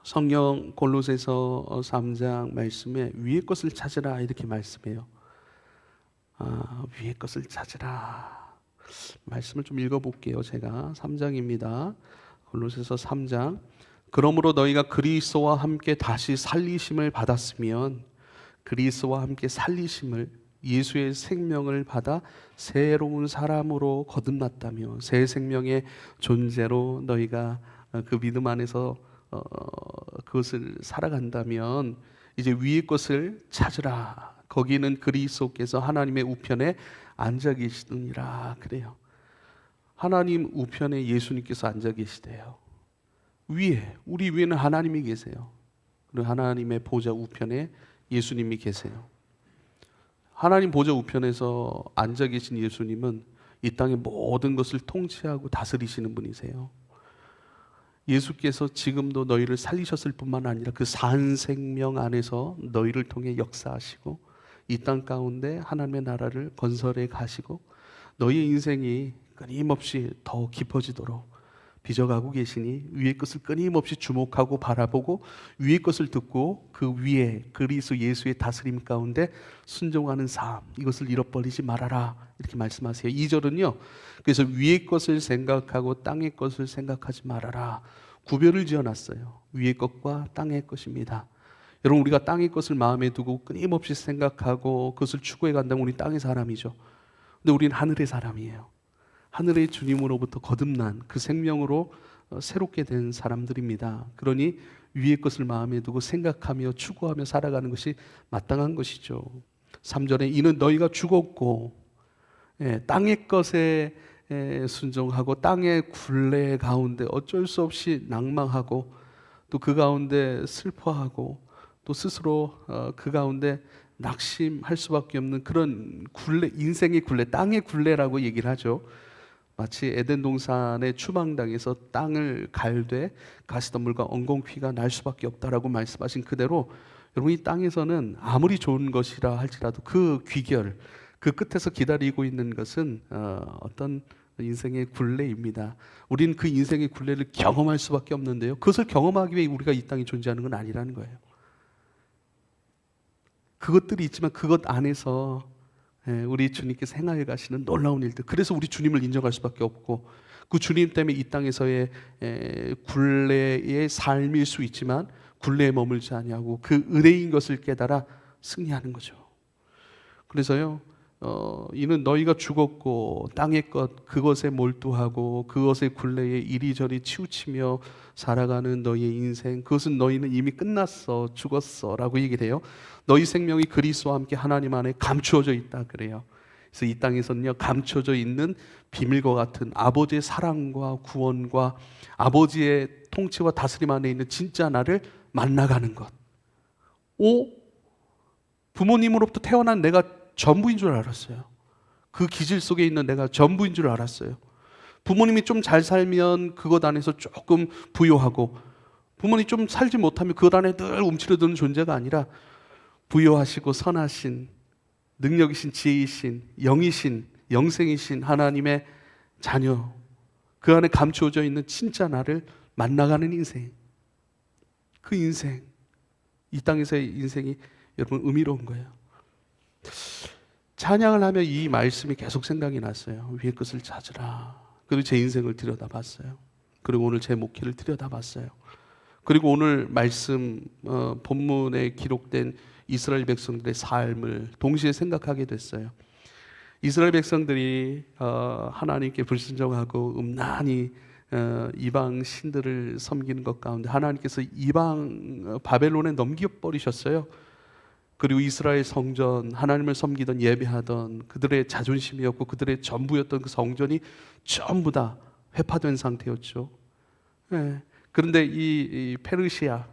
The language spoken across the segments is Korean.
성경 골로새서 3장 말씀에 위의 것을 찾으라 이렇게 말씀해요. 위의 것을 찾으라. 말씀을 좀 읽어볼게요. 제가 3장입니다. 골로새서 3장. 그러므로 너희가 그리스도와 함께 다시 살리심을 받았으면 그리스도와 함께 살리심을 예수의 생명을 받아 새로운 사람으로 거듭났다며 새 생명의 존재로 너희가 그 믿음 안에서 그것을 살아간다면 이제 위의 것을 찾으라. 거기는 그리스도께서 하나님의 우편에 앉아 계시느니라 그래요. 하나님 우편에 예수님께서 앉아 계시대요. 위에, 우리 위에는 하나님이 계세요. 그리고 하나님의 보좌 우편에 예수님이 계세요. 하나님 보좌 우편에서 앉아 계신 예수님은 이 땅의 모든 것을 통치하고 다스리시는 분이세요. 예수께서 지금도 너희를 살리셨을 뿐만 아니라 그 산 생명 안에서 너희를 통해 역사하시고 이 땅 가운데 하나님의 나라를 건설해 가시고 너희의 인생이 끊임없이 더 깊어지도록 빚어가고 계시니 위의 것을 끊임없이 주목하고 바라보고 위의 것을 듣고 그 위에 그리스도 예수의 다스림 가운데 순종하는 삶, 이것을 잃어버리지 말아라 이렇게 말씀하세요. 2절은요, 그래서 위의 것을 생각하고 땅의 것을 생각하지 말아라. 구별을 지어놨어요. 위의 것과 땅의 것입니다. 여러분, 우리가 땅의 것을 마음에 두고 끊임없이 생각하고 그것을 추구해 간다면 우리 땅의 사람이죠. 근데 우리는 하늘의 사람이에요. 하늘의 주님으로부터 거듭난 그 생명으로 새롭게 된 사람들입니다. 그러니 위의 것을 마음에 두고 생각하며 추구하며 살아가는 것이 마땅한 것이죠. 3절에 이는 너희가 죽었고 땅의 것에 순종하고 땅의 굴레 가운데 어쩔 수 없이 낭망하고 또 그 가운데 슬퍼하고 또 스스로 그 가운데 낙심할 수밖에 없는 그런 굴레, 인생의 굴레, 땅의 굴레라고 얘기를 하죠. 마치 에덴 동산의 추방당에서 땅을 갈되 가시덤불과 엉겅퀴가 날 수밖에 없다라고 말씀하신 그대로 여러분, 이 땅에서는 아무리 좋은 것이라 할지라도 그 귀결, 그 끝에서 기다리고 있는 것은 어떤 인생의 굴레입니다. 우리는 그 인생의 굴레를 경험할 수밖에 없는데요, 그것을 경험하기 위해 우리가 이 땅에 존재하는 건 아니라는 거예요. 그것들이 있지만 그것 안에서 우리 주님께서 행하여 가시는 놀라운 일들, 그래서 우리 주님을 인정할 수밖에 없고 그 주님 때문에 이 땅에서의 굴레의 삶일 수 있지만 굴레에 머물지 아니하고 그 은혜인 것을 깨달아 승리하는 거죠. 그래서요, 이는 너희가 죽었고 땅의 것 그것에 몰두하고 그것의 굴레에 이리저리 치우치며 살아가는 너희의 인생, 그것은 너희는 이미 끝났어, 죽었어 라고 얘기를 해요. 너희 생명이 그리스도와 함께 하나님 안에 감추어져 있다 그래요. 그래서 이 땅에서는요, 감춰져 있는 비밀과 같은 아버지의 사랑과 구원과 아버지의 통치와 다스림 안에 있는 진짜 나를 만나가는 것. 부모님으로부터 태어난 내가 전부인 줄 알았어요. 그 기질 속에 있는 내가 전부인 줄 알았어요. 부모님이 좀 잘 살면 그것 안에서 조금 부요하고, 부모님이 좀 살지 못하면 그것 안에 늘 움츠러드는 존재가 아니라 부요하시고 선하신 능력이신 지혜이신 영이신 영생이신 하나님의 자녀, 그 안에 감추어져 있는 진짜 나를 만나가는 인생, 그 인생, 이 땅에서의 인생이 여러분 의미로운 거예요. 찬양을 하며 이 말씀이 계속 생각이 났어요. 위의 것을 찾으라. 그리고 제 인생을 들여다봤어요. 그리고 오늘 제 목회를 들여다봤어요. 그리고 오늘 말씀 본문에 기록된 이스라엘 백성들의 삶을 동시에 생각하게 됐어요. 이스라엘 백성들이 하나님께 불순종하고 음란히 이방 신들을 섬기는 것 가운데 하나님께서 이방 바벨론에 넘겨버리셨어요. 그리고 이스라엘 성전, 하나님을 섬기던 예배하던 그들의 자존심이었고 그들의 전부였던 그 성전이 전부 다 회파된 상태였죠. 그런데 이 페르시아,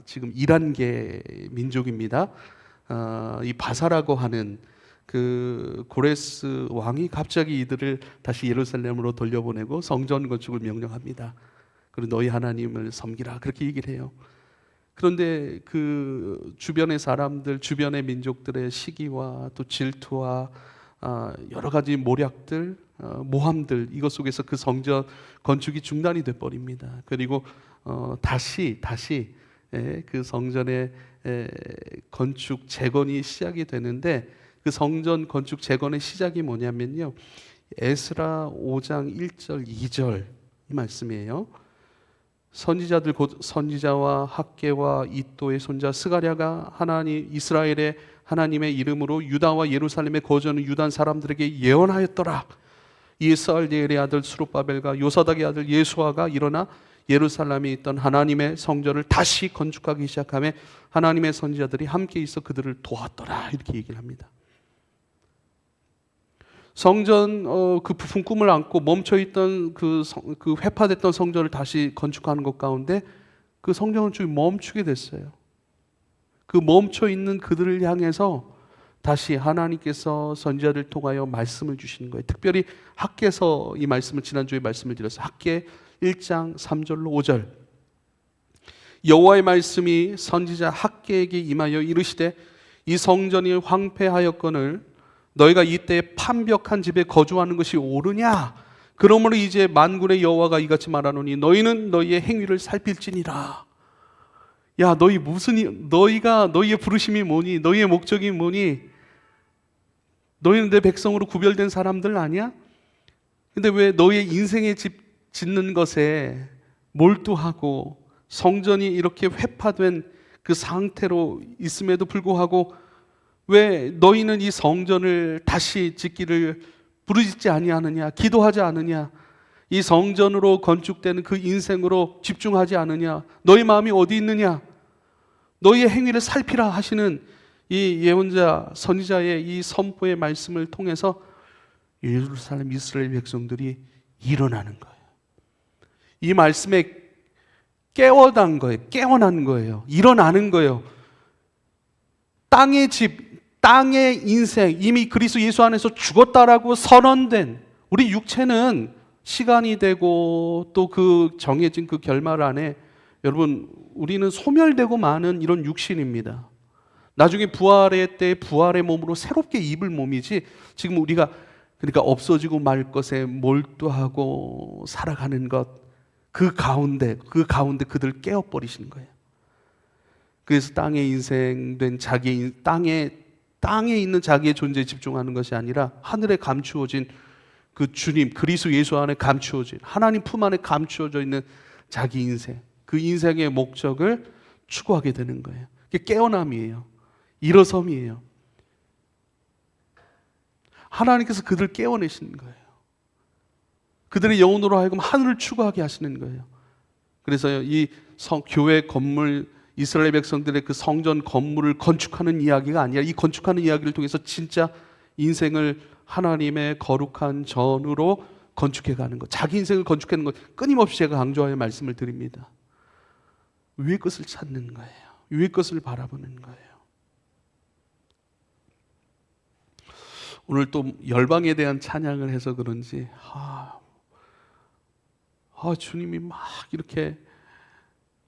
지금 이란계 민족입니다. 이 바사라고 하는 그 고레스 왕이 갑자기 이들을 다시 예루살렘으로 돌려보내고 성전 건축을 명령합니다. 그리고 너희 하나님을 섬기라 그렇게 얘기를 해요. 그런데 그 주변의 사람들, 주변의 민족들의 시기와 또 질투와 여러 가지 모략들, 모함들, 이것 속에서 그 성전 건축이 중단이 돼 버립니다. 그리고 다시 그 성전의 건축 재건이 시작이 되는데, 그 성전 건축 재건의 시작이 뭐냐면요, 에스라 5장 1절 2절 이 말씀이에요. 선지자들 곧 선지자와 학개와 이또의 손자 스가랴가 하나님 이스라엘의 하나님의 이름으로 유다와 예루살렘에 거주하는 유다 사람들에게 예언하였더라. 이에 스알디엘의 아들 스룹바벨과 요사닥의 아들 예수아가 일어나 예루살렘에 있던 하나님의 성전을 다시 건축하기 시작하며 하나님의 선지자들이 함께 있어 그들을 도왔더라. 이렇게 얘기를 합니다. 성전 그 부품 꿈을 안고 멈춰있던 그 회파됐던 성전을 다시 건축하는 것 가운데 그 성전은 좀 멈추게 됐어요. 그 멈춰있는 그들을 향해서 다시 하나님께서 선지자를 통하여 말씀을 주시는 거예요. 특별히 학개에서 이 말씀을 지난주에 말씀을 드렸어요. 학개 1장 3절로 5절. 여호와의 말씀이 선지자 학개에게 임하여 이르시되 이 성전이 황폐하였거늘 너희가 이때 판벽한 집에 거주하는 것이 옳으냐? 그러므로 이제 만군의 여호와가 이같이 말하노니 너희는 너희의 행위를 살필지니라. 야, 너희가 너희의 부르심이 뭐니? 너희의 목적이 뭐니? 너희는 내 백성으로 구별된 사람들 아니야? 근데 왜 너희의 인생의 집 짓는 것에 몰두하고 성전이 이렇게 회파된 그 상태로 있음에도 불구하고 왜 너희는 이 성전을 다시 짓기를 부르짖지 아니하느냐? 기도하지 않느냐? 이 성전으로 건축되는 그 인생으로 집중하지 않느냐? 너희 마음이 어디 있느냐? 너희의 행위를 살피라 하시는 이 예언자 선지자의 이 선포의 말씀을 통해서 예루살렘 이스라엘 백성들이 일어나는 거예요. 이 말씀에 깨어난 거예요. 깨어난 거예요. 일어나는 거예요. 땅의 집, 땅의 인생, 이미 그리스도 예수 안에서 죽었다라고 선언된 우리 육체는 시간이 되고 또 그 정해진 그 결말 안에 여러분 우리는 소멸되고 마는 이런 육신입니다. 나중에 부활의 때 부활의 몸으로 새롭게 입을 몸이지 지금 우리가 그러니까 없어지고 말 것에 몰두하고 살아가는 것, 그 가운데 그들 깨어버리시는 거예요. 그래서 땅의 인생된 땅에 있는 자기의 존재에 집중하는 것이 아니라 하늘에 감추어진 그 주님 그리스도 예수 안에 감추어진 하나님 품 안에 감추어져 있는 자기 인생, 그 인생의 목적을 추구하게 되는 거예요. 그게 깨어남이에요. 일어섬이에요. 하나님께서 그들을 깨어내시는 거예요. 그들의 영혼으로 하여금 하늘을 추구하게 하시는 거예요. 그래서 이 교회 건물, 이스라엘 백성들의 그 성전 건물을 건축하는 이야기가 아니라 이 건축하는 이야기를 통해서 진짜 인생을 하나님의 거룩한 전으로 건축해가는 것, 자기 인생을 건축하는 것, 끊임없이 제가 강조하여 말씀을 드립니다. 위의 것을 찾는 거예요. 위의 것을 바라보는 거예요. 오늘 또 열방에 대한 찬양을 해서 그런지 주님이 막 이렇게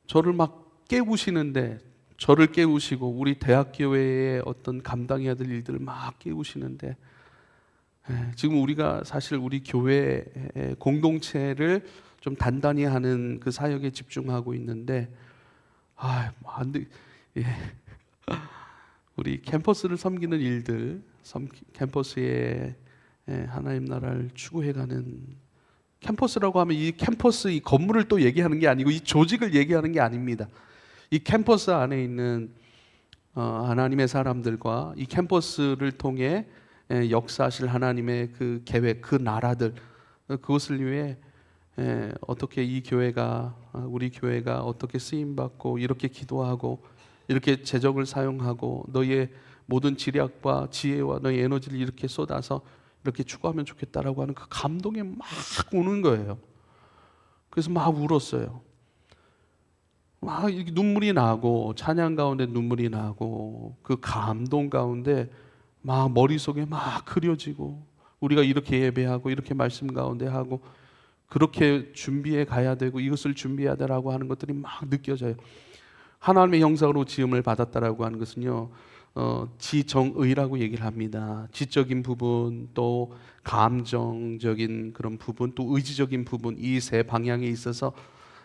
저를 막 깨우시는데, 저를 깨우시고 우리 대학교회의 어떤 감당해야 될 일들을 막 깨우시는데, 지금 우리가 사실 우리 교회 공동체를 좀 단단히 하는 그 사역에 집중하고 있는데 안 돼. 우리 캠퍼스를 섬기는 일들, 캠퍼스에 하나님 나라를 추구해가는, 캠퍼스라고 하면 이 캠퍼스 이 건물을 또 얘기하는 게 아니고 이 조직을 얘기하는 게 아닙니다. 이 캠퍼스 안에 있는 하나님의 사람들과 이 캠퍼스를 통해 역사하실 하나님의 그 계획, 그 나라들, 그것을 위해 어떻게 이 교회가, 우리 교회가 어떻게 쓰임받고 이렇게 기도하고 이렇게 재정을 사용하고 너희의 모든 지략과 지혜와 너희 에너지를 이렇게 쏟아서 이렇게 추구하면 좋겠다라고 하는 그 감동에 막 우는 거예요. 그래서 막 울었어요. 막 이렇게 눈물이 나고, 찬양 가운데 눈물이 나고, 그 감동 가운데 막 머릿속에 막 그려지고, 우리가 이렇게 예배하고 이렇게 말씀 가운데 하고 그렇게 준비해 가야 되고 이것을 준비해야 되라고 하는 것들이 막 느껴져요. 하나님의 형상으로 지음을 받았다라고 하는 것은요, 지정의라고 얘기를 합니다. 지적인 부분, 또 감정적인 그런 부분, 또 의지적인 부분, 이 세 방향에 있어서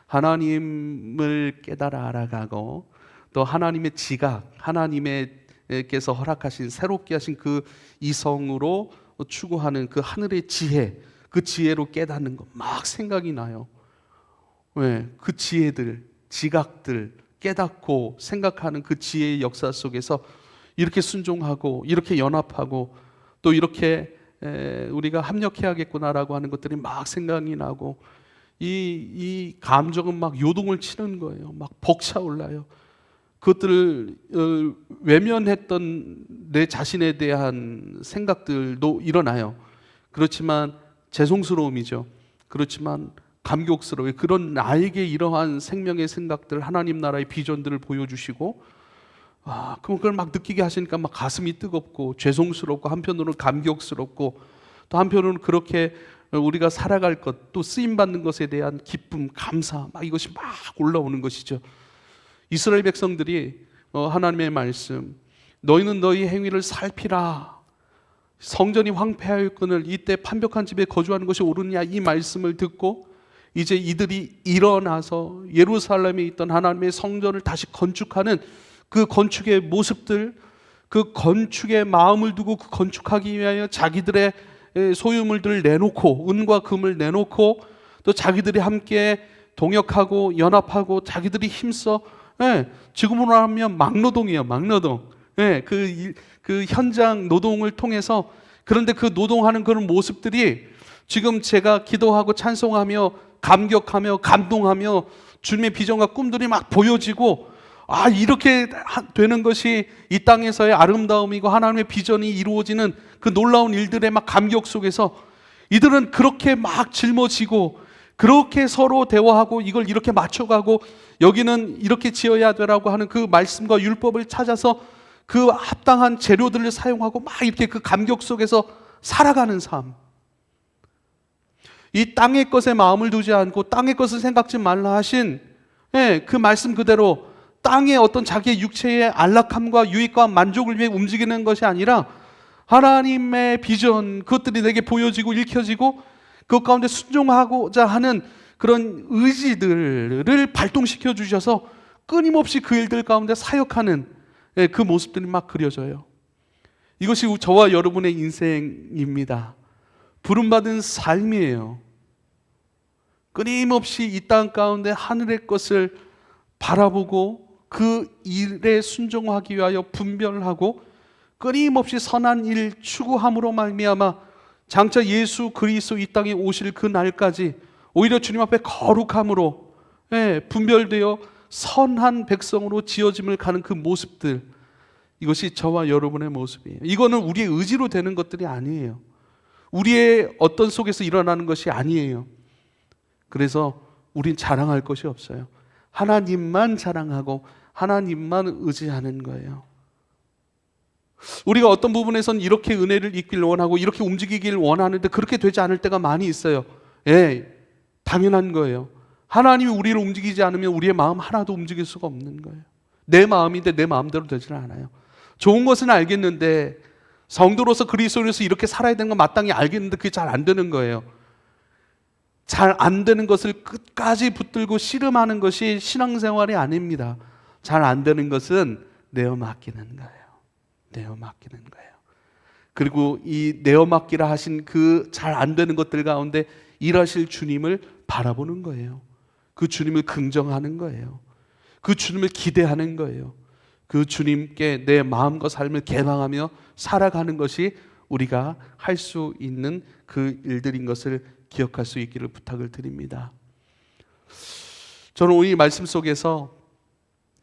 하나님을 깨달아 알아가고, 또 하나님의 지각, 하나님께서 허락하신 새롭게 하신 그 이성으로 추구하는 그 하늘의 지혜, 그 지혜로 깨닫는 것 막 생각이 나요. 왜? 그 지혜들, 지각들 깨닫고 생각하는 그 지혜의 역사 속에서 이렇게 순종하고 이렇게 연합하고 또 이렇게 우리가 합력해야겠구나라고 하는 것들이 막 생각이 나고, 이 감정은 막 요동을 치는 거예요. 막 벅차올라요. 그것들을 외면했던 내 자신에 대한 생각들도 일어나요. 그렇지만 죄송스러움이죠. 그렇지만 감격스러워요. 그런 나에게 이러한 생명의 생각들, 하나님 나라의 비전들을 보여주시고, 그럼 그걸 막 느끼게 하시니까 막 가슴이 뜨겁고 죄송스럽고, 한편으로는 감격스럽고, 또 한편으로는 그렇게 우리가 살아갈 것, 또 쓰임받는 것에 대한 기쁨, 감사, 막 이것이 막 올라오는 것이죠. 이스라엘 백성들이 하나님의 말씀, 너희는 너희 행위를 살피라, 성전이 황폐하였거늘 이때 판벽한 집에 거주하는 것이 옳으냐, 이 말씀을 듣고 이제 이들이 일어나서 예루살렘에 있던 하나님의 성전을 다시 건축하는 그 건축의 모습들, 그 건축의 마음을 두고 그 건축하기 위하여 자기들의 소유물들을 내놓고, 은과 금을 내놓고, 또 자기들이 함께 동역하고 연합하고 자기들이 힘써, 지금으로 하면 막노동이에요. 막노동. 그 현장 노동을 통해서, 그런데 그 노동하는 그런 모습들이 지금 제가 기도하고 찬송하며 감격하며 감동하며 주님의 비전과 꿈들이 막 보여지고, 이렇게 되는 것이 이 땅에서의 아름다움이고 하나님의 비전이 이루어지는 그 놀라운 일들의 막 감격 속에서 이들은 그렇게 막 짊어지고, 그렇게 서로 대화하고 이걸 이렇게 맞춰가고, 여기는 이렇게 지어야 되라고 하는 그 말씀과 율법을 찾아서 그 합당한 재료들을 사용하고 막 이렇게 그 감격 속에서 살아가는 삶. 이 땅의 것에 마음을 두지 않고 땅의 것을 생각지 말라 하신 그 말씀 그대로 땅의 어떤 자기의 육체의 안락함과 유익과 만족을 위해 움직이는 것이 아니라 하나님의 비전, 그것들이 내게 보여지고 읽혀지고 그 가운데 순종하고자 하는 그런 의지들을 발동시켜 주셔서 끊임없이 그 일들 가운데 사역하는 그 모습들이 막 그려져요. 이것이 저와 여러분의 인생입니다. 부름받은 삶이에요. 끊임없이 이 땅 가운데 하늘의 것을 바라보고 그 일에 순종하기 위하여 분별하고 끊임없이 선한 일 추구함으로 말미암아 장차 예수 그리스도 이 땅에 오실 그 날까지 오히려 주님 앞에 거룩함으로 분별되어 선한 백성으로 지어짐을 가는 그 모습들, 이것이 저와 여러분의 모습이에요. 이거는 우리의 의지로 되는 것들이 아니에요. 우리의 어떤 속에서 일어나는 것이 아니에요. 그래서 우린 자랑할 것이 없어요. 하나님만 자랑하고 하나님만 의지하는 거예요. 우리가 어떤 부분에선 이렇게 은혜를 입길 원하고 이렇게 움직이길 원하는데 그렇게 되지 않을 때가 많이 있어요. 당연한 거예요. 하나님이 우리를 움직이지 않으면 우리의 마음 하나도 움직일 수가 없는 거예요. 내 마음인데 내 마음대로 되지는 않아요. 좋은 것은 알겠는데, 성도로서 그리스도로서 이렇게 살아야 되는 건 마땅히 알겠는데 그게 잘 안 되는 거예요. 잘 안 되는 것을 끝까지 붙들고 씨름하는 것이 신앙생활이 아닙니다. 잘 안 되는 것은 내어 맡기는 거예요. 내어 맡기는 거예요. 그리고 이 내어 맡기라 하신 그 잘 안 되는 것들 가운데 일하실 주님을 바라보는 거예요. 그 주님을 긍정하는 거예요. 그 주님을 기대하는 거예요. 그 주님께 내 마음과 삶을 개방하며 살아가는 것이 우리가 할 수 있는 그 일들인 것을 기억할 수 있기를 부탁을 드립니다. 저는 오늘 이 말씀 속에서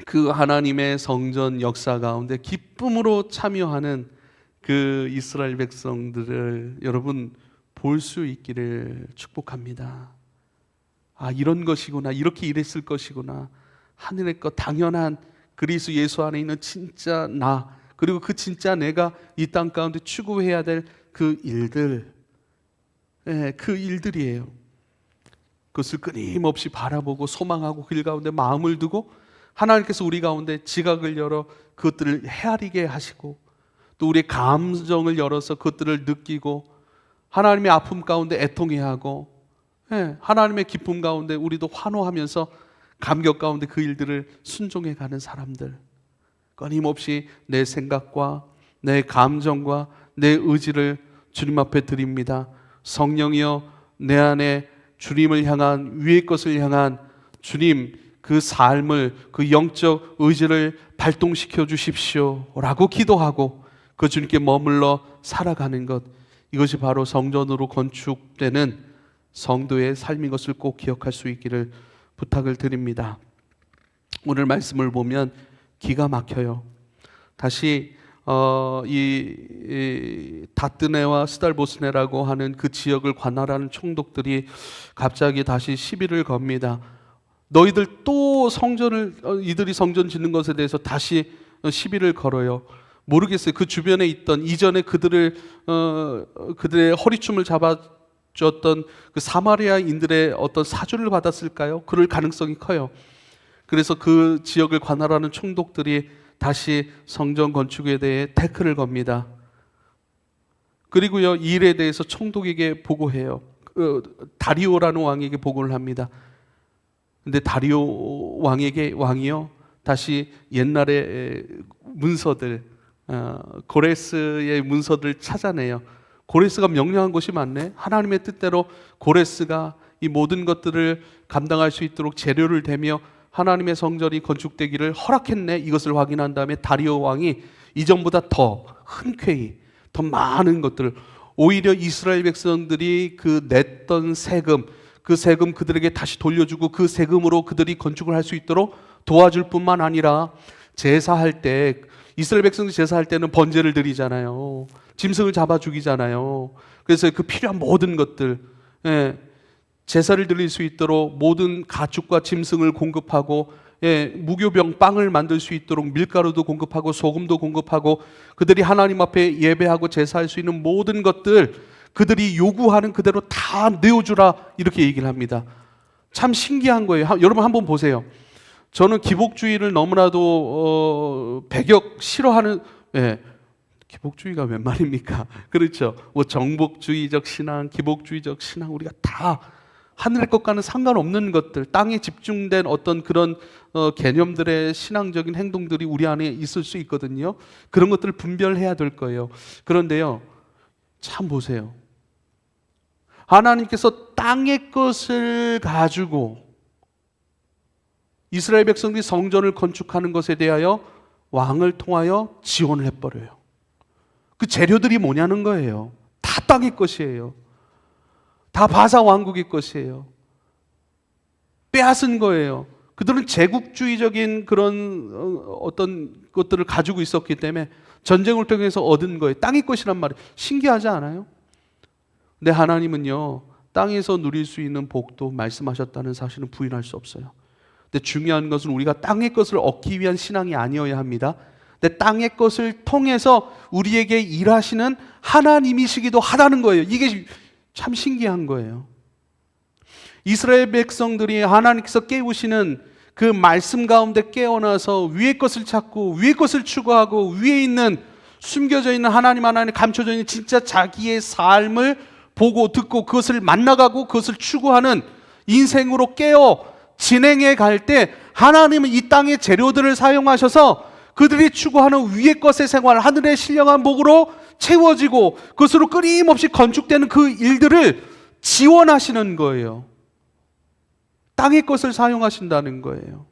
그 하나님의 성전 역사 가운데 기쁨으로 참여하는 그 이스라엘 백성들을 여러분 볼 수 있기를 축복합니다. 이런 것이구나, 이렇게 일했을 것이구나, 하늘의 것, 당연한 그리스도 예수 안에 있는 진짜 나, 그리고 그 진짜 내가 이 땅 가운데 추구해야 될 그 일들, 그 일들이에요. 그것을 끊임없이 바라보고 소망하고 그 일 가운데 마음을 두고 하나님께서 우리 가운데 지각을 열어 그것들을 헤아리게 하시고, 또 우리의 감정을 열어서 그것들을 느끼고, 하나님의 아픔 가운데 애통해야 하고, 하나님의 기쁨 가운데 우리도 환호하면서 감격 가운데 그 일들을 순종해 가는 사람들, 끊임없이 내 생각과 내 감정과 내 의지를 주님 앞에 드립니다. 성령이여, 내 안에 주님을 향한, 위의 것을 향한 주님 그 삶을, 그 영적 의지를 발동시켜 주십시오 라고 기도하고 그 주님께 머물러 살아가는 것, 이것이 바로 성전으로 건축되는 성도의 삶인 것을 꼭 기억할 수 있기를 부탁을 드립니다. 오늘 말씀을 보면 기가 막혀요. 다시 이 다뜨네와 스달보스네라고 하는 그 지역을 관할하는 총독들이 갑자기 다시 시비를 겁니다. 너희들 또 성전을, 이들이 성전 짓는 것에 대해서 다시 시비를 걸어요. 모르겠어요. 그 주변에 있던, 이전에 그들의 허리춤을 잡아줬던 그 사마리아인들의 어떤 사주를 받았을까요? 그럴 가능성이 커요. 그래서 그 지역을 관할하는 총독들이 다시 성전 건축에 대해 태클을 겁니다. 그리고요, 이 일에 대해서 총독에게 보고해요. 다리오라는 왕에게 보고를 합니다. 근데 다리오 왕이요, 다시 옛날의 문서들, 고레스의 문서들을 찾아내요. 고레스가 명령한 것이 맞네. 하나님의 뜻대로 고레스가 이 모든 것들을 감당할 수 있도록 재료를 대며 하나님의 성전이 건축되기를 허락했네. 이것을 확인한 다음에 다리오 왕이 이전보다 더 흔쾌히, 더 많은 것들을, 오히려 이스라엘 백성들이 그 냈던 세금, 그 세금 그들에게 다시 돌려주고 그 세금으로 그들이 건축을 할 수 있도록 도와줄 뿐만 아니라, 제사할 때, 이스라엘 백성들이 제사할 때는 번제를 드리잖아요. 짐승을 잡아 죽이잖아요. 그래서 그 필요한 모든 것들, 제사를 드릴 수 있도록 모든 가축과 짐승을 공급하고, 무교병 빵을 만들 수 있도록 밀가루도 공급하고 소금도 공급하고, 그들이 하나님 앞에 예배하고 제사할 수 있는 모든 것들 그들이 요구하는 그대로 다 내어주라, 이렇게 얘기를 합니다. 참 신기한 거예요. 여러분 한번 보세요. 저는 기복주의를 너무나도 배격 싫어하는, 기복주의가 웬 말입니까? 그렇죠. 뭐 정복주의적 신앙, 기복주의적 신앙, 우리가 다 하늘의 것과는 상관없는 것들, 땅에 집중된 어떤 그런 개념들의 신앙적인 행동들이 우리 안에 있을 수 있거든요. 그런 것들을 분별해야 될 거예요. 그런데요, 참 보세요. 하나님께서 땅의 것을 가지고 이스라엘 백성들이 성전을 건축하는 것에 대하여 왕을 통하여 지원을 해버려요. 그 재료들이 뭐냐는 거예요. 다 땅의 것이에요. 다 바사 왕국의 것이에요. 빼앗은 거예요. 그들은 제국주의적인 그런 어떤 것들을 가지고 있었기 때문에 전쟁을 통해서 얻은 거예요. 땅의 것이란 말이에요. 신기하지 않아요? 근데 하나님은요, 땅에서 누릴 수 있는 복도 말씀하셨다는 사실은 부인할 수 없어요. 근데 중요한 것은 우리가 땅의 것을 얻기 위한 신앙이 아니어야 합니다. 근데 땅의 것을 통해서 우리에게 일하시는 하나님이시기도 하다는 거예요. 이게 참 신기한 거예요. 이스라엘 백성들이 하나님께서 깨우시는 그 말씀 가운데 깨어나서 위의 것을 찾고 위의 것을 추구하고 위에 있는, 숨겨져 있는 하나님 안에 감춰져 있는 진짜 자기의 삶을 보고 듣고 그것을 만나가고 그것을 추구하는 인생으로 깨어 진행해 갈 때, 하나님은 이 땅의 재료들을 사용하셔서 그들이 추구하는 위의 것의 생활, 하늘의 신령한 복으로 채워지고 그것으로 끊임없이 건축되는 그 일들을 지원하시는 거예요. 땅의 것을 사용하신다는 거예요.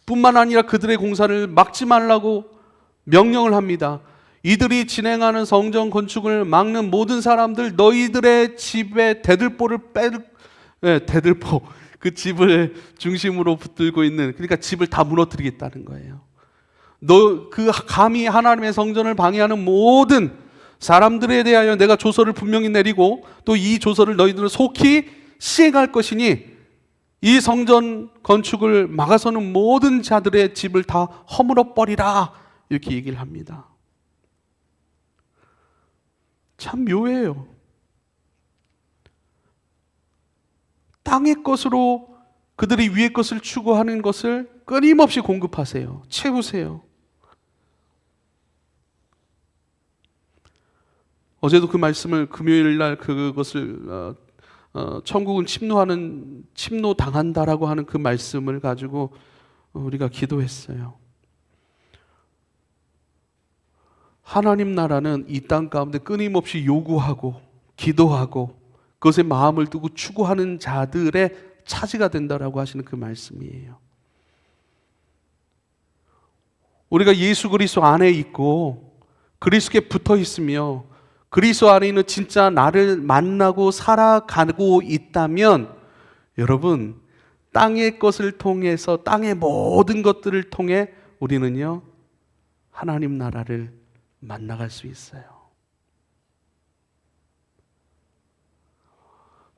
뿐만 아니라 그들의 공사를 막지 말라고 명령을 합니다. 이들이 진행하는 성전 건축을 막는 모든 사람들, 너희들의 집에 대들보를 대들보, 그 집을 중심으로 붙들고 있는, 그러니까 집을 다 무너뜨리겠다는 거예요. 감히 하나님의 성전을 방해하는 모든 사람들에 대하여 내가 조서를 분명히 내리고 또 이 조서를 너희들은 속히 시행할 것이니 이 성전 건축을 막아서는 모든 자들의 집을 다 허물어 버리라, 이렇게 얘기를 합니다. 참 묘해요. 땅의 것으로 그들이 위의 것을 추구하는 것을 끊임없이 공급하세요. 채우세요. 어제도 그 말씀을 금요일 날 그것을 천국은 침노당한다라고 하는 그 말씀을 가지고 우리가 기도했어요. 하나님 나라는 이 땅 가운데 끊임없이 요구하고 기도하고 그것에 마음을 두고 추구하는 자들의 차지가 된다라고 하시는 그 말씀이에요. 우리가 예수 그리스도 안에 있고 그리스도께 붙어 있으며 그리스도 안에 있는 진짜 나를 만나고 살아가고 있다면 여러분, 땅의 것을 통해서 땅의 모든 것들을 통해 우리는요 하나님 나라를 만나갈 수 있어요.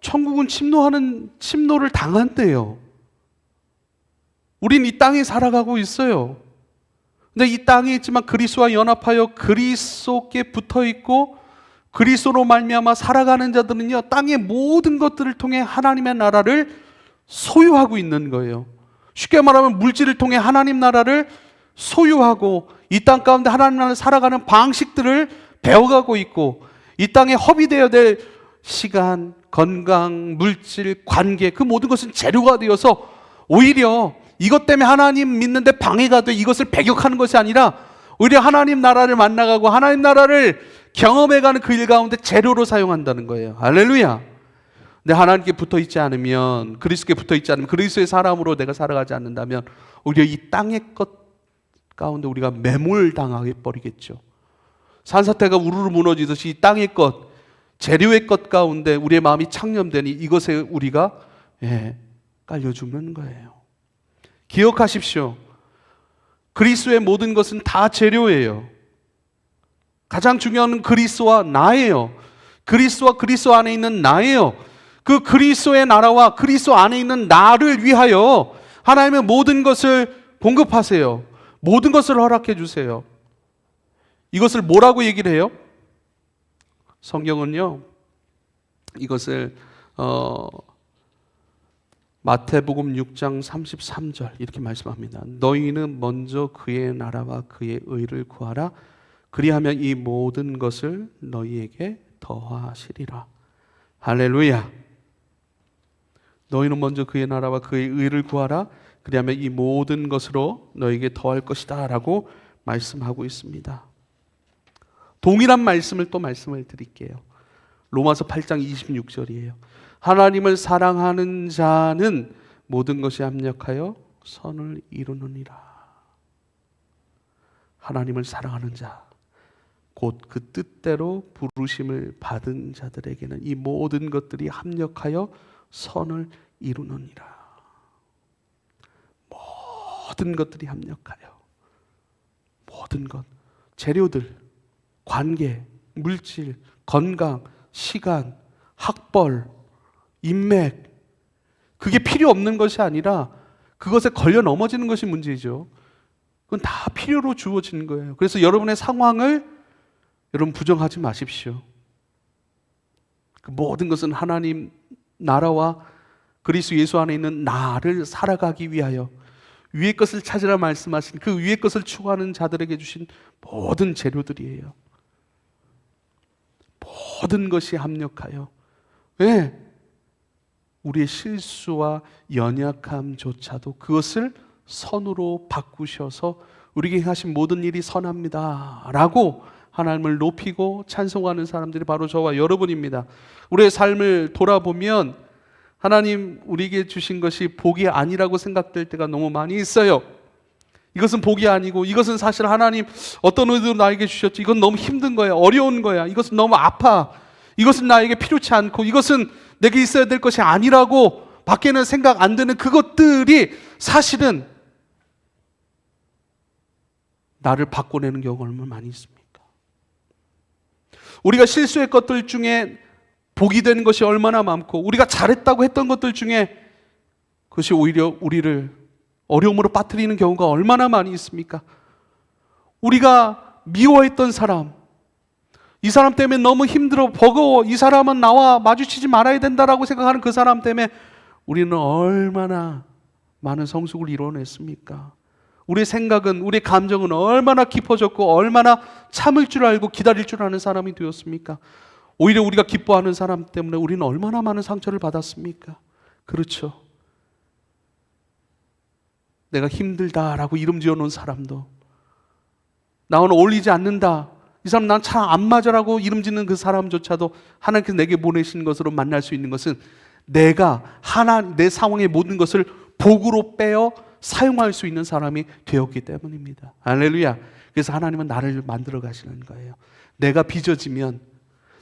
천국은 침노를 당한대요. 우린 이 땅에 살아가고 있어요. 근데 이 땅에 있지만 그리스도와 연합하여 그리스도께 붙어 있고 그리스도로 말미암아 살아가는 자들은요 땅의 모든 것들을 통해 하나님의 나라를 소유하고 있는 거예요. 쉽게 말하면 물질을 통해 하나님 나라를 소유하고 이 땅 가운데 하나님 나라를 살아가는 방식들을 배워가고 있고 이 땅에 허비되어야 될 시간, 건강, 물질, 관계 그 모든 것은 재료가 되어서 오히려 이것 때문에 하나님 믿는데 방해가 돼 이것을 배격하는 것이 아니라 오히려 하나님 나라를 만나가고 하나님 나라를 경험해가는 그 일 가운데 재료로 사용한다는 거예요. 할렐루야. 근데 하나님께 붙어있지 않으면 그리스도께 붙어있지 않으면 그리스도의 사람으로 내가 살아가지 않는다면 오히려 이 땅의 것 가운데 우리가 매몰당하게 버리겠죠. 산사태가 우르르 무너지듯이 이 땅의 것 재료의 것 가운데 우리의 마음이 창념되니 이것에 우리가 깔려 죽는 거예요. 기억하십시오. 그리스도의 모든 것은 다 재료예요. 가장 중요한 건 그리스도와 나예요. 그리스도와 그리스도 안에 있는 나예요. 그 그리스도의 나라와 그리스도 안에 있는 나를 위하여 하나님의 모든 것을 공급하세요. 모든 것을 허락해 주세요. 이것을 뭐라고 얘기를 해요? 성경은요 이것을 마태복음 6장 33절 이렇게 말씀합니다. 너희는 먼저 그의 나라와 그의 의를 구하라. 그리하면 이 모든 것을 너희에게 더하시리라. 할렐루야. 너희는 먼저 그의 나라와 그의 의를 구하라. 그리하면 이 모든 것으로 너희에게 더할 것이다 라고 말씀하고 있습니다. 동일한 말씀을 또 말씀을 드릴게요. 로마서 8장 26절이에요. 하나님을 사랑하는 자는 모든 것이 합력하여 선을 이루느니라. 하나님을 사랑하는 자, 곧 그 뜻대로 부르심을 받은 자들에게는 이 모든 것들이 합력하여 선을 이루느니라. 모든 것들이 합력하여 모든 것, 재료들, 관계, 물질, 건강, 시간, 학벌, 인맥 그게 필요 없는 것이 아니라 그것에 걸려 넘어지는 것이 문제죠. 그건 다 필요로 주어지는 거예요. 그래서 여러분의 상황을 여러분 부정하지 마십시오. 그 모든 것은 하나님 나라와 그리스도 예수 안에 있는 나를 살아가기 위하여 위의 것을 찾으라 말씀하신 그 위의 것을 추구하는 자들에게 주신 모든 재료들이에요. 모든 것이 합력하여 왜? 우리의 실수와 연약함조차도 그것을 선으로 바꾸셔서 우리에게 하신 모든 일이 선합니다 라고 하나님을 높이고 찬송하는 사람들이 바로 저와 여러분입니다. 우리의 삶을 돌아보면 하나님 우리에게 주신 것이 복이 아니라고 생각될 때가 너무 많이 있어요. 이것은 복이 아니고 이것은 사실 하나님 어떤 의도로 나에게 주셨지, 이건 너무 힘든 거야, 어려운 거야, 이것은 너무 아파, 이것은 나에게 필요치 않고 이것은 내게 있어야 될 것이 아니라고 밖에는 생각 안 드는 그것들이 사실은 나를 바꿔내는 경우가 얼마나 많이 있습니까? 우리가 실수의 것들 중에 복이 되는 것이 얼마나 많고 우리가 잘했다고 했던 것들 중에 그것이 오히려 우리를 어려움으로 빠뜨리는 경우가 얼마나 많이 있습니까? 우리가 미워했던 사람, 이 사람 때문에 너무 힘들어 버거워, 이 사람은 나와 마주치지 말아야 된다라고 생각하는 그 사람 때문에 우리는 얼마나 많은 성숙을 이뤄냈습니까? 우리의 생각은, 우리의 감정은 얼마나 깊어졌고 얼마나 참을 줄 알고 기다릴 줄 아는 사람이 되었습니까? 오히려 우리가 기뻐하는 사람 때문에 우리는 얼마나 많은 상처를 받았습니까? 그렇죠. 내가 힘들다라고 이름 지어놓은 사람도, 나 오늘 어울리지 않는다, 이 사람 난 참 안 맞아라고 이름 짓는 그 사람조차도 하나님께서 내게 보내신 것으로 만날 수 있는 것은 내가 내 상황의 모든 것을 복으로 빼어 사용할 수 있는 사람이 되었기 때문입니다. 할렐루야. 그래서 하나님은 나를 만들어 가시는 거예요. 내가 빚어지면,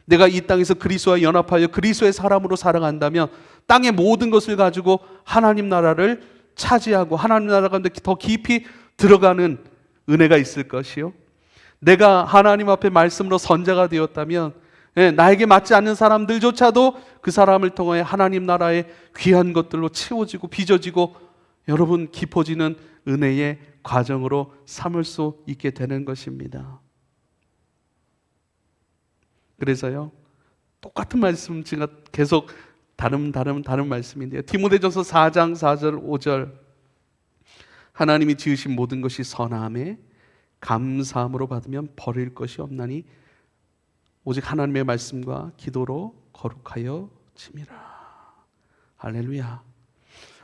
내가 이 땅에서 그리스도와 연합하여 그리스도의 사람으로 살아간다면 땅의 모든 것을 가지고 하나님 나라를 차지하고 하나님 나라 가운데 더 깊이 들어가는 은혜가 있을 것이요, 내가 하나님 앞에 말씀으로 선자가 되었다면 나에게 맞지 않는 사람들조차도 그 사람을 통해 하나님 나라의 귀한 것들로 채워지고 빚어지고 여러분 깊어지는 은혜의 과정으로 삼을 수 있게 되는 것입니다. 그래서요, 똑같은 말씀 제가 계속 다른 말씀인데요, 디모데전서 4장 4절 5절, 하나님이 지으신 모든 것이 선함에 감사함으로 받으면 버릴 것이 없나니 오직 하나님의 말씀과 기도로 거룩하여 짐이라. 할렐루야.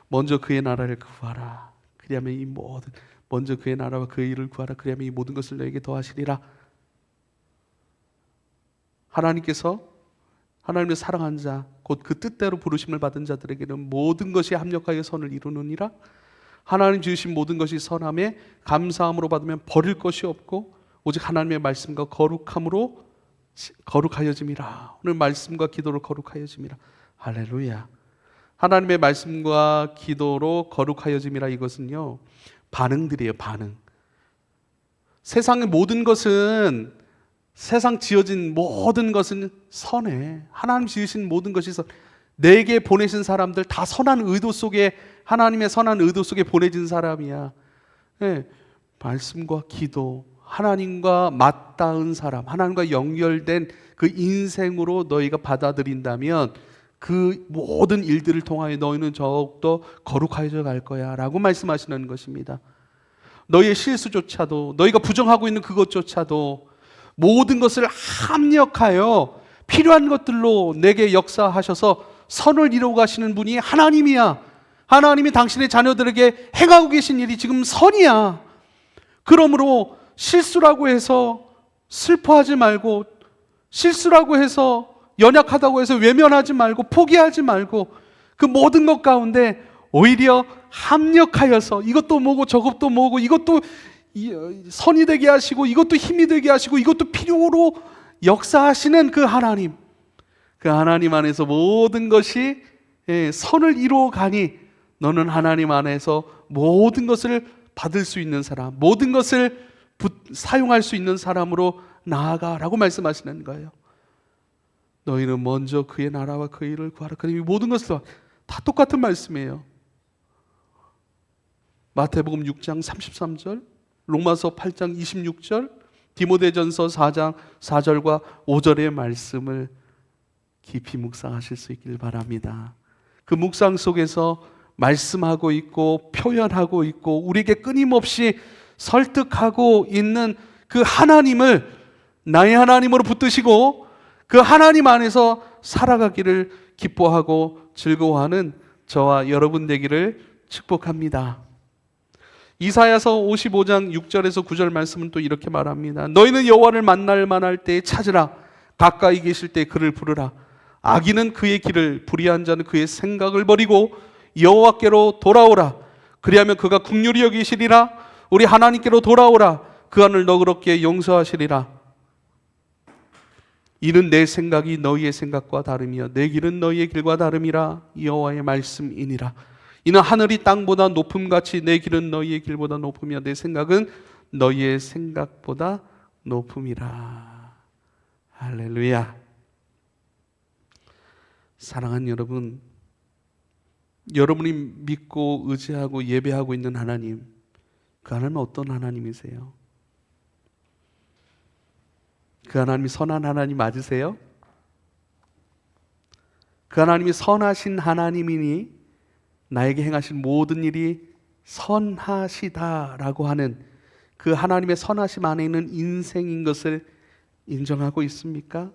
먼저 그의 나라를 구하라. 그리하면 이 모든, 먼저 그의 나라와 그의 일을 구하라. 그리하면 이 모든 것을 너에게 더하시리라. 하나님께서 하나님의 사랑한 자, 곧 그 뜻대로 부르심을 받은 자들에게는 모든 것이 합력하여 선을 이루느니라. 하나님 지으신 모든 것이 선함에 감사함으로 받으면 버릴 것이 없고 오직 하나님의 말씀과 거룩함으로 거룩하여짐이라. 오늘 말씀과 기도로 거룩하여짐이라. 할렐루야. 하나님의 말씀과 기도로 거룩하여짐이라, 이것은요 반응들이에요. 반응. 세상의 모든 것은, 세상 지어진 모든 것은 선해. 하나님 지으신 모든 것이 내게 보내신 사람들 다 선한 의도 속에, 하나님의 선한 의도 속에 보내진 사람이야. 네, 말씀과 기도, 하나님과 맞닿은 사람, 하나님과 연결된 그 인생으로 너희가 받아들인다면 그 모든 일들을 통하여 너희는 더욱더 거룩해져 갈 거야 라고 말씀하시는 것입니다. 너희의 실수조차도, 너희가 부정하고 있는 그것조차도 모든 것을 합력하여 필요한 것들로 내게 역사하셔서 선을 이루어 가시는 분이 하나님이야. 하나님이 당신의 자녀들에게 행하고 계신 일이 지금 선이야. 그러므로 실수라고 해서 슬퍼하지 말고, 실수라고 해서 연약하다고 해서 외면하지 말고, 포기하지 말고, 그 모든 것 가운데 오히려 합력하여서 이것도 뭐고 저것도 뭐고, 이것도 선이 되게 하시고 이것도 힘이 되게 하시고 이것도 필요로 역사하시는 그 하나님, 그 하나님 안에서 모든 것이 선을 이루어 가니 너는 하나님 안에서 모든 것을 받을 수 있는 사람, 모든 것을 사용할 수 있는 사람으로 나아가라고 말씀하시는 거예요. 너희는 먼저 그의 나라와 그의 일을 구하라. 그러니 모든 것을 다 똑같은 말씀이에요. 마태복음 6장 33절, 로마서 8장 26절, 디모데전서 4장 4절과 5절의 말씀을 깊이 묵상하실 수 있길 바랍니다. 그 묵상 속에서 말씀하고 있고 표현하고 있고 우리에게 끊임없이 설득하고 있는 그 하나님을 나의 하나님으로 붙드시고 그 하나님 안에서 살아가기를 기뻐하고 즐거워하는 저와 여러분 되기를 축복합니다. 이사야서 55장 6절에서 9절 말씀은 또 이렇게 말합니다. 너희는 여호와를 만날 만할 때에 찾으라. 가까이 계실 때 그를 부르라. 악인은 그의 길을, 불의한 자는 그의 생각을 버리고 여호와께로 돌아오라. 그리하면 그가 긍휼히 여기시리라. 우리 하나님께로 돌아오라. 그 안을 너그럽게 용서하시리라. 이는 내 생각이 너희의 생각과 다름이여 내 길은 너희의 길과 다름이라. 여호와의 말씀이니라. 이는 하늘이 땅보다 높음같이 내 길은 너희의 길보다 높으며 내 생각은 너희의 생각보다 높음이라. 할렐루야. 사랑하는 여러분, 여러분이 믿고 의지하고 예배하고 있는 하나님, 그 하나님은 어떤 하나님이세요? 그 하나님이 선한 하나님 맞으세요? 그 하나님이 선하신 하나님이니 나에게 행하신 모든 일이 선하시다라고 하는 그 하나님의 선하심 안에 있는 인생인 것을 인정하고 있습니까?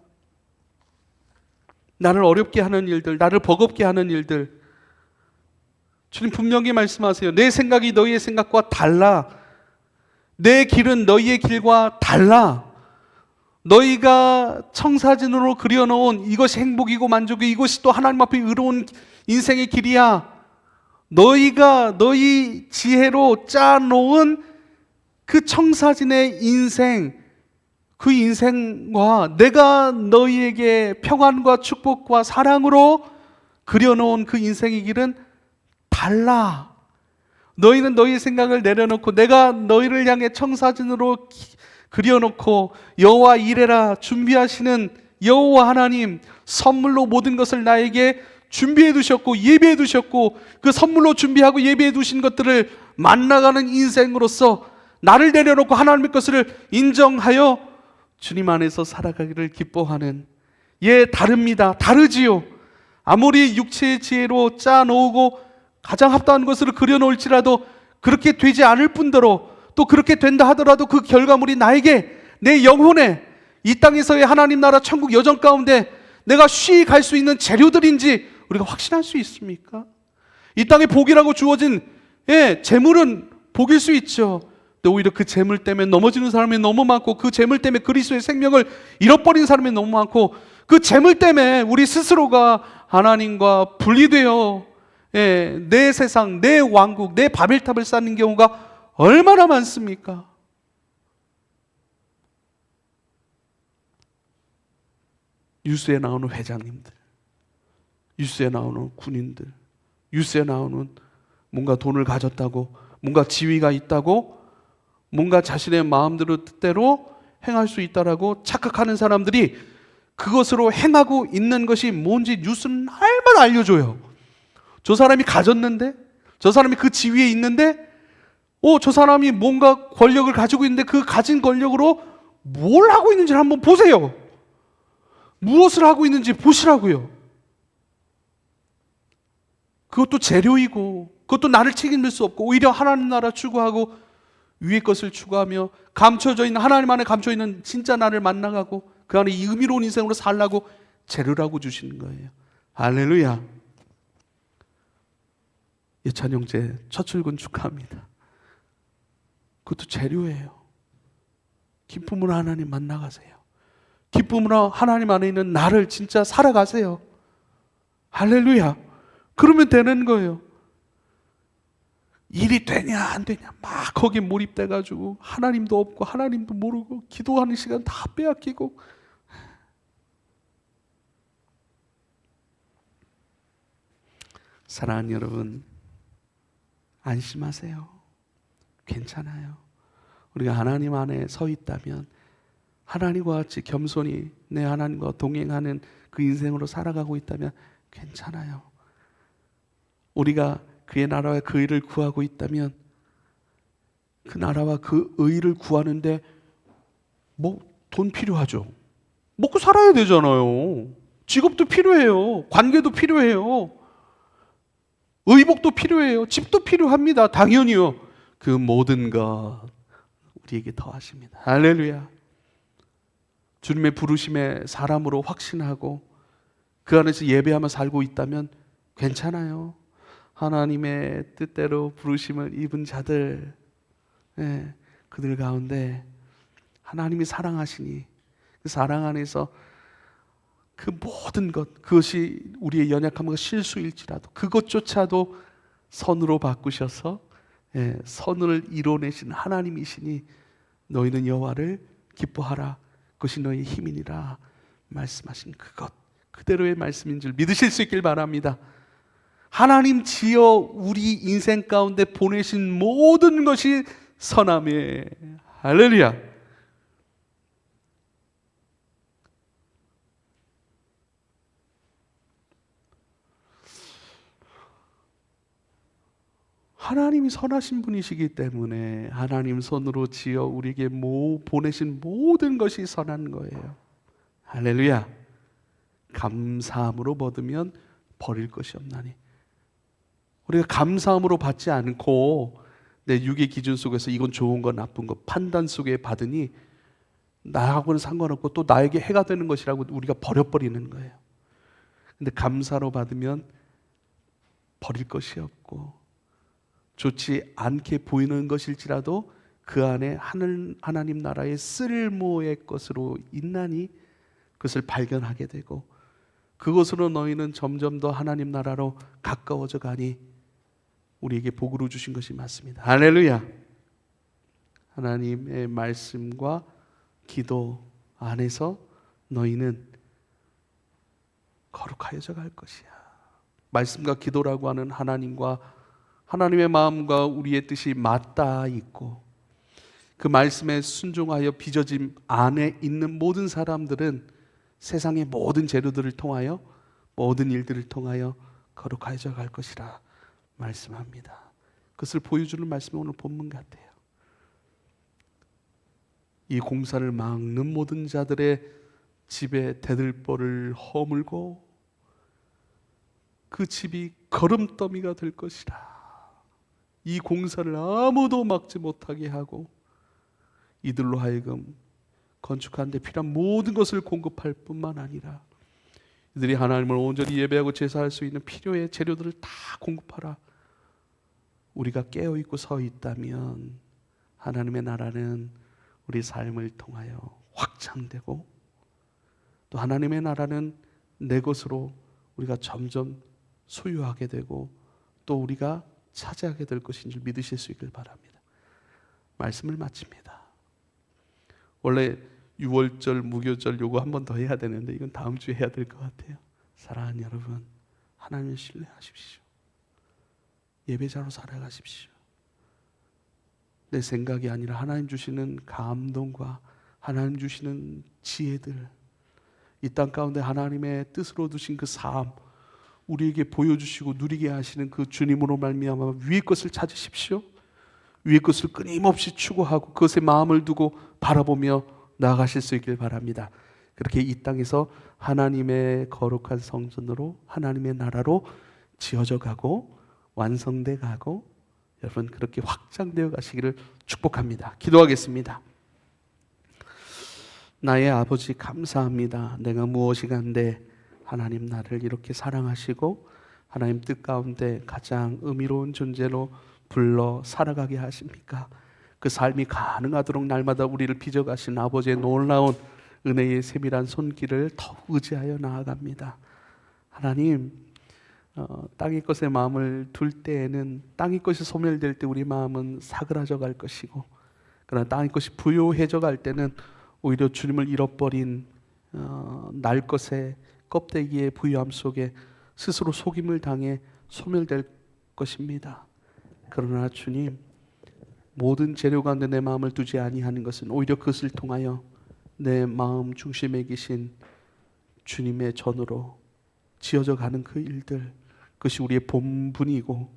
나를 어렵게 하는 일들, 나를 버겁게 하는 일들, 주님 분명히 말씀하세요. 내 생각이 너희의 생각과 달라. 내 길은 너희의 길과 달라. 너희가 청사진으로 그려놓은 이것이 행복이고 만족이고 이것이 또 하나님 앞에 의로운 인생의 길이야. 너희가 너희 지혜로 짜놓은 그 청사진의 인생, 그 인생과 내가 너희에게 평안과 축복과 사랑으로 그려놓은 그 인생의 길은 달라. 너희는 너희의 생각을 내려놓고 내가 너희를 향해 청사진으로 그려놓고 여호와 이레라 준비하시는 여호와 하나님 선물로 모든 것을 나에게 준비해 두셨고 예배해 두셨고 그 선물로 준비하고 예배해 두신 것들을 만나가는 인생으로서 나를 내려놓고 하나님의 것을 인정하여 주님 안에서 살아가기를 기뻐하는, 다릅니다. 다르지요. 아무리 육체의 지혜로 짜놓고 가장 합당한 것으로 그려놓을지라도 그렇게 되지 않을 뿐더러 또 그렇게 된다 하더라도 그 결과물이 나에게 내 영혼에 이 땅에서의 하나님 나라 천국 여정 가운데 내가 쉬이 갈 수 있는 재료들인지 우리가 확신할 수 있습니까? 이 땅에 복이라고 주어진 재물은 복일 수 있죠. 근데 오히려 그 재물 때문에 넘어지는 사람이 너무 많고 그 재물 때문에 그리스도의 생명을 잃어버린 사람이 너무 많고 그 재물 때문에 우리 스스로가 하나님과 분리되어 내 세상, 내 왕국, 내 바벨탑을 쌓는 경우가 얼마나 많습니까? 뉴스에 나오는 회장님들, 뉴스에 나오는 군인들, 뉴스에 나오는 뭔가 돈을 가졌다고, 뭔가 지위가 있다고, 뭔가 자신의 마음대로 뜻대로 행할 수 있다라고 착각하는 사람들이 그것으로 행하고 있는 것이 뭔지 뉴스는 날마다 알려줘요. 저 사람이 가졌는데, 저 사람이 그 지위에 있는데, 저 사람이 뭔가 권력을 가지고 있는데 그 가진 권력으로 뭘 하고 있는지 한번 보세요. 무엇을 하고 있는지 보시라고요. 그것도 재료이고 그것도 나를 책임질 수 없고 오히려 하나님 나라 추구하고 위의 것을 추구하며 감춰져 있는 하나님 안에 감춰 있는 진짜 나를 만나가고 그 안에 이 의미로운 인생으로 살라고 재료라고 주시는 거예요. 할렐루야. 예찬 형제 첫 출근 축하합니다. 그것도 재료예요. 기쁨으로 하나님 만나가세요. 기쁨으로 하나님 안에 있는 나를 진짜 살아가세요. 할렐루야. 그러면 되는 거예요. 일이 되냐 안 되냐 막 거기에 몰입돼가지고 하나님도 없고 하나님도 모르고 기도하는 시간 다 빼앗기고. 사랑하는 여러분, 안심하세요. 괜찮아요. 우리가 하나님 안에 서 있다면 하나님과 같이 겸손히 내 하나님과 동행하는 그 인생으로 살아가고 있다면 괜찮아요. 우리가 그의 나라와 그 의를 구하고 있다면 그 나라와 그 의를 구하는데 돈 필요하죠. 먹고 살아야 되잖아요. 직업도 필요해요. 관계도 필요해요. 의복도 필요해요. 집도 필요합니다. 당연히요. 그 모든 것 우리에게 더하십니다. 할렐루야. 주님의 부르심에 사람으로 확신하고 그 안에서 예배하며 살고 있다면 괜찮아요. 하나님의 뜻대로 부르심을 입은 자들, 그들 가운데 하나님이 사랑하시니 그 사랑 안에서 그 모든 것, 그것이 우리의 연약함과 실수일지라도 그것조차도 선으로 바꾸셔서 선을 이뤄내신 하나님이시니 너희는 여호와를 기뻐하라. 그것이 너희의 힘이니라 말씀하신 그것 그대로의 말씀인 줄 믿으실 수 있길 바랍니다. 하나님 지어 우리 인생 가운데 보내신 모든 것이 선함에 할렐루야. 하나님이 선하신 분이시기 때문에 하나님 손으로 지어 우리에게 보내신 모든 것이 선한 거예요. 할렐루야. 감사함으로 얻으면 버릴 것이 없나니. 우리가 감사함으로 받지 않고 내 육의 기준 속에서 이건 좋은 거 나쁜 거 판단 속에 받으니 나하고는 상관없고 또 나에게 해가 되는 것이라고 우리가 버려버리는 거예요. 근데 감사로 받으면 버릴 것이 없고 좋지 않게 보이는 것일지라도 그 안에 하나님 나라의 쓸모의 것으로 있나니 그것을 발견하게 되고 그것으로 너희는 점점 더 하나님 나라로 가까워져 가니 우리에게 복으로 주신 것이 맞습니다. 할렐루야. 하나님의 말씀과 기도 안에서 너희는 거룩하여져 갈 것이야. 말씀과 기도라고 하는 하나님과 하나님의 마음과 우리의 뜻이 맞닿아 있고 그 말씀에 순종하여 빚어짐 안에 있는 모든 사람들은 세상의 모든 재료들을 통하여 모든 일들을 통하여 거룩하여져 갈 것이라 말씀합니다. 그것을 보여주는 말씀이 오늘 본문 같아요. 이 공사를 막는 모든 자들의 집에 대들보를 허물고 그 집이 거름더미가 될 것이라. 이 공사를 아무도 막지 못하게 하고 이들로 하여금 건축하는 데 필요한 모든 것을 공급할 뿐만 아니라 이들이 하나님을 온전히 예배하고 제사할 수 있는 필요의 재료들을 다 공급하라. 우리가 깨어있고 서 있다면 하나님의 나라는 우리 삶을 통하여 확장되고 또 하나님의 나라는 내 것으로 우리가 점점 소유하게 되고 또 우리가 차지하게 될 것인 줄 믿으실 수 있길 바랍니다. 말씀을 마칩니다. 원래 6월절 무교절 요거 한 번 더 해야 되는데 이건 다음 주에 해야 될 것 같아요. 사랑하는 여러분, 하나님을 신뢰하십시오. 예배자로 살아가십시오. 내 생각이 아니라 하나님 주시는 감동과 하나님 주시는 지혜들, 이 땅 가운데 하나님의 뜻으로 두신 그 삶 우리에게 보여주시고 누리게 하시는 그 주님으로 말미암아 위의 것을 찾으십시오. 위의 것을 끊임없이 추구하고 그것에 마음을 두고 바라보며 나아가실 수 있길 바랍니다. 그렇게 이 땅에서 하나님의 거룩한 성전으로 하나님의 나라로 지어져 가고 완성돼 가고 여러분 그렇게 확장되어 가시기를 축복합니다. 기도하겠습니다. 나의 아버지 감사합니다. 내가 무엇이 간데 하나님 나를 이렇게 사랑하시고 하나님 뜻 가운데 가장 의미로운 존재로 불러 살아가게 하십니까? 그 삶이 가능하도록 날마다 우리를 빚어가신 아버지의 놀라운 은혜의 세밀한 손길을 더욱 의지하여 나아갑니다. 하나님, 땅의 것에 마음을 둘 때에는 땅의 것이 소멸될 때 우리 마음은 사그라져 갈 것이고 그러나 땅의 것이 부요해져 갈 때는 오히려 주님을 잃어버린 날 것의 껍데기의 부유함 속에 스스로 속임을 당해 소멸될 것입니다. 그러나 주님, 모든 재료 가운데 내 마음을 두지 아니하는 것은 오히려 그것을 통하여 내 마음 중심에 계신 주님의 전으로 지어져 가는 그 일들, 그것이 우리의 본분이고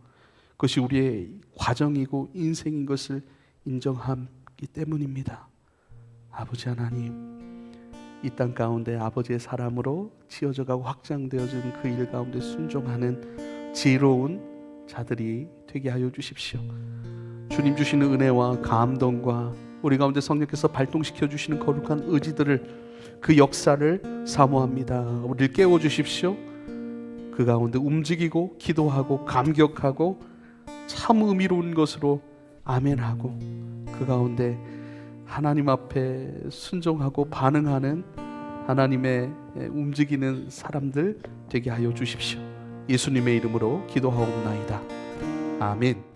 그것이 우리의 과정이고 인생인 것을 인정하기 때문입니다. 아버지 하나님, 이 땅 가운데 아버지의 사람으로 지어져 가고 확장되어진 그 일 가운데 순종하는 지혜로운 자들이 되게 하여 주십시오. 주님 주시는 은혜와 감동과 우리 가운데 성령께서 발동시켜 주시는 거룩한 의지들을 그 역사를 사모합니다. 우리를 깨워 주십시오. 그 가운데 움직이고 기도하고 감격하고 참 의미로운 것으로 아멘하고 그 가운데 하나님 앞에 순종하고 반응하는 하나님의 움직이는 사람들 되게 하여 주십시오. 예수님의 이름으로 기도하옵나이다. 아멘.